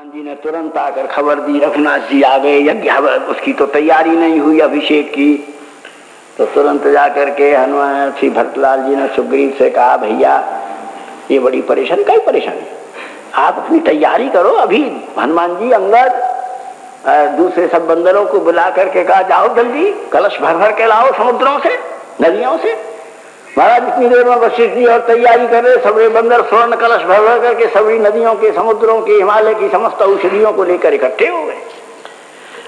हनुमान जी ने तुरंत आकर खबर दी, रघुनाथ जी आ गए। यज्ञ उसकी तो तैयारी नहीं हुई अभिषेक की, तो तुरंत जाकर के हनुमान श्री भरतलाल जी ने सुग्रीव से कहा, भैया ये बड़ी परेशानी, कई परेशानी, आप अपनी तैयारी करो। अभी हनुमान जी अंगद दूसरे सब बंदरों को बुला करके कहा, जाओ जल्दी कलश भर भर के लाओ समुद्रों से, नदियों से। महाराज इतनी देर में वशिष्ठ जी और तैयारी कर रहे, सभी बंदर स्वर्ण कलश भर भर करके सभी नदियों के, समुद्रों के, हिमालय की समस्त औषधियों को लेकर इकट्ठे हो गए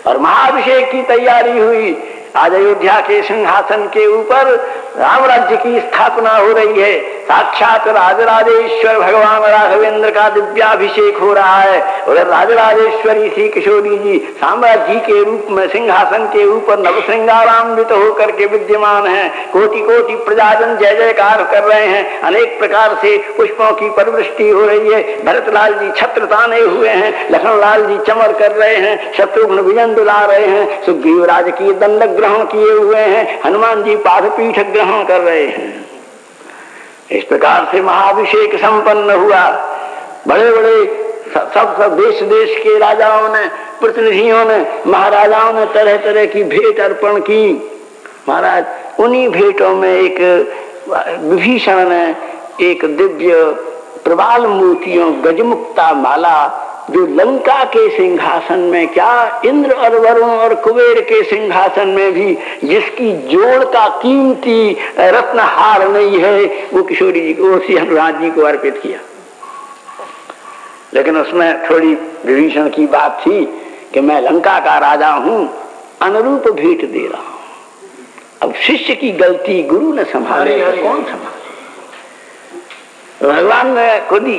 और महाअभिषेक की तैयारी हुई। आज अयोध्या के सिंहासन के ऊपर राम राज्य की स्थापना हो रही है। साक्षात राजराजेश्वर भगवान राघवेंद्र का दिव्याभिषेक हो रहा है। उधर राजराजेश्वरी श्री किशोरी जी साम्राज्य के रूप में सिंहासन के ऊपर नवश्रृंगारान्वित होकर के विद्यमान है। कोटि कोटि प्रजाजन जय जयकार कर रहे हैं। अनेक प्रकार से पुष्पों की परवृष्टि हो रही है। भरतलाल जी छत्र ताने हुए हैं, लखनलाल जी चमर कर रहे हैं, शत्रुघ्न विजन दुला रहे हैं, सुग्रीव राज की दंड ग्रहण किए हुए हैं, हनुमान जी पादपीठ ग्रहण कर रहे हैं। इस प्रकार से महाअभिषेक संपन्न हुआ। बड़े बड़े सब देश देश के राजाओं ने, प्रतिनिधियों ने, महाराजाओं ने तरह तरह की भेंट अर्पण की। महाराज उन्हीं भेंटों में एक विभीषण ने एक दिव्य प्रबाल मोतियों गजमुक्ता माला, जो लंका के सिंहासन में क्या, इंद्र और वरुण और कुबेर के सिंहासन में भी जिसकी जोड़ का कीमती रत्नहार नहीं है, वो किशोरी जी को, श्री हनुमान जी को अर्पित किया। लेकिन उसमें थोड़ी विभीषण की बात थी कि मैं लंका का राजा हूं, अनुरूप भेंट दे रहा हूं। अब शिष्य की गलती गुरु ने संभाले, कौन संभाले? भगवान ने खुद ही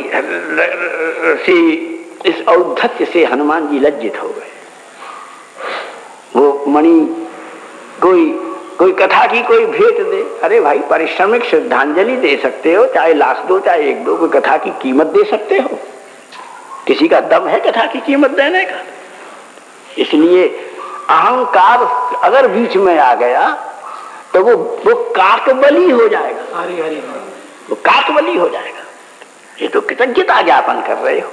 इस औद्धत्य से हनुमान जी लज्जित हो गए। वो मणि कोई कथा की कोई भेंट दे, अरे भाई पारिश्रमिक श्रद्धांजलि दे सकते हो, चाहे लाख दो चाहे एक दो, कोई कथा की कीमत दे सकते हो? किसी का दम है कथा की कीमत देने का? इसलिए अहंकार अगर बीच में आ गया तो वो काकबली हो जाएगा। वो काकबली हो जाएगा। ये तो कृतज्ञता ज्ञापन कर रहे हो,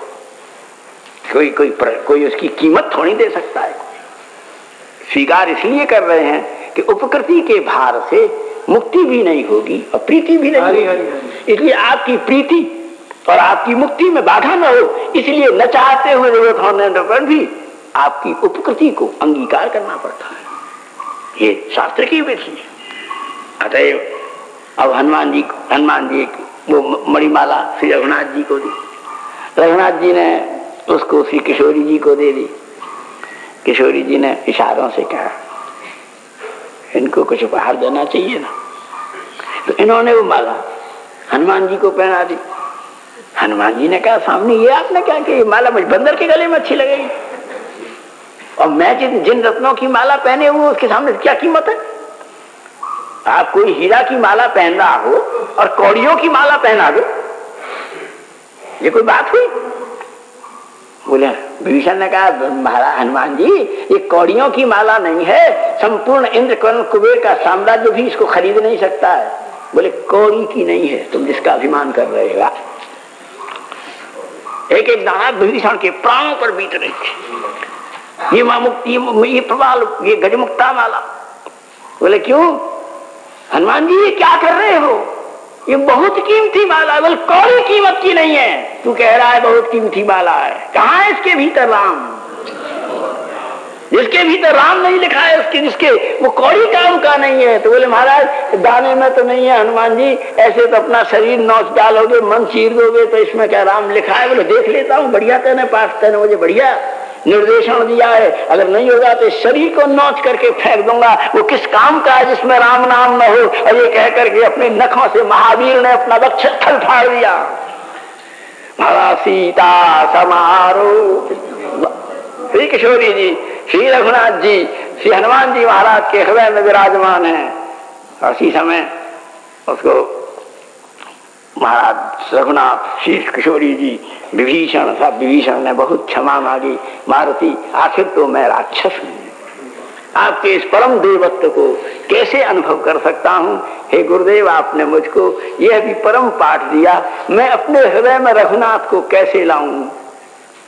कोई उसकी कीमत थोड़ी दे सकता है। स्वीकार इसलिए कर रहे हैं कि उपकृति के भार से मुक्ति भी नहीं होगी और प्रीति भी नहीं होगी। इसलिए आपकी प्रीति और आपकी मुक्ति में बाधा न हो, इसलिए न चाहते हुए जरूरत होने पर भी आपकी उपकृति को अंगीकार करना पड़ता है। ये शास्त्र की विधि है। अतएव अब हनुमान जी वो मणिमाला श्री रघुनाथ जी को दी। रघुनाथ जी ने उसको श्री किशोरी जी को दे दी। किशोरी जी ने इशारों से कहा, इनको कुछ उपहार देना चाहिए ना। तो इन्होंने वो माला हनुमान जी को पहना दी। हनुमान जी ने कहा, सामने ये आपने क्या किया? ये माला मुझे बंदर के गले में अच्छी लगेगी, और मैं जिन रत्नों की माला पहने हुए उसके सामने क्या कीमत है? आप कोई हीरा की माला पहन रहा हो और कौड़ियों की माला पहना दो, ये कोई बात हुई? बोले, विभीषण ने कहा, महाराज हनुमान जी ये कौड़ियों की माला नहीं है, संपूर्ण इंद्र कर्ण कुबेर का साम्राज्य भी इसको खरीद नहीं सकता है। बोले, कौड़ी की नहीं है, तुम जिसका अभिमान कर रहे हो। एक एक दाना विभीषण के प्राणों पर बीत रही थी। ये प्रबाल, ये गजमुक्ता माला। बोले, क्यों हनुमान जी ये क्या कर रहे हो? ये बहुत कीमती माला। बोले, कौड़ी कीमत की नहीं है। तू कह रहा है बहुत कीमती माला है, कहाँ है इसके भीतर राम? जिसके भीतर राम नहीं लिखा है उसके, जिसके वो कौड़ी काम का नहीं है। तो बोले, महाराज दाने में तो नहीं है हनुमान जी, ऐसे तो अपना शरीर नोच डालोगे, मन चीर दोगे, तो इसमें क्या राम लिखा है? बोले, देख लेता हूँ, बढ़िया तेने पाठ, तेने मुझे बढ़िया निर्देशन दिया है। अगर नहीं होगा तो शरीर को नोच करके फेंक दूंगा। वो किस काम का है जिसमें राम नाम न हो? और ये कह करके अपने नखों से महावीर ने अपना वक्षस्थल फाड़ दिया। महाराज सीता समारोह, श्री किशोरी जी, श्री रघुनाथ जी, श्री हनुमान जी महाराज के हृदय में विराजमान है। और इसी समय उसको महाराज रघुनाथ, श्री किशोरी जी, विभीषण ने बहुत क्षमा मांगी। मारुति, आखिर तो मैं राक्षस हूं, आपके इस परम देवत्व को कैसे अनुभव कर सकता हूं? हे गुरुदेव, आपने मुझको यह भी परम पाठ दिया, मैं अपने हृदय में रघुनाथ को कैसे लाऊं?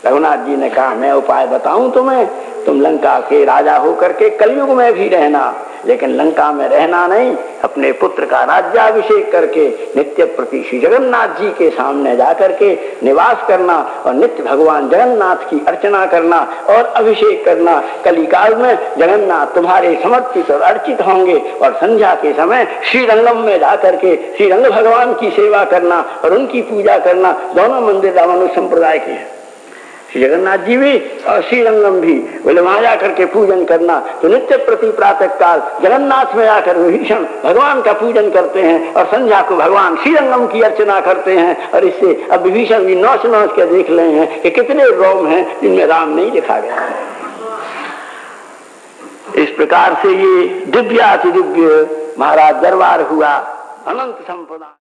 रघुनाथ जी ने कहा मैं उपाय बताऊं तुम्हें, तुम लंका के राजा होकर के कलयुग में भी रहना, लेकिन लंका में रहना नहीं, अपने पुत्र का राज्याभिषेक करके नित्य प्रति श्री जगन्नाथ जी के सामने जाकर के निवास करना और नित्य भगवान जगन्नाथ की अर्चना करना और अभिषेक करना। कलिकाल में जगन्नाथ तुम्हारे समर्पित और अर्चित होंगे और संध्या के समय श्रीरंगम में जाकर के श्रीरंग भगवान की सेवा करना और उनकी पूजा करना। दोनों मंदिर रामानुज संप्रदाय के हैं, श्री जगन्नाथ जी भी और श्रीरंगम भी। बोले वहां जाकर के पूजन करना, तो नित्य प्रति प्रातः काल जगन्नाथ में आकर विभीषण भगवान का पूजन करते हैं और संध्या को भगवान श्रीरंगम की अर्चना करते हैं। और इससे अब विभीषण भी नौच नौच के देख रहे हैं कि कितने रोम हैं जिनमें राम नहीं लिखा गया है। इस प्रकार से ये दिव्याति दिव्य महाराज दरबार हुआ। अनंत संपदा।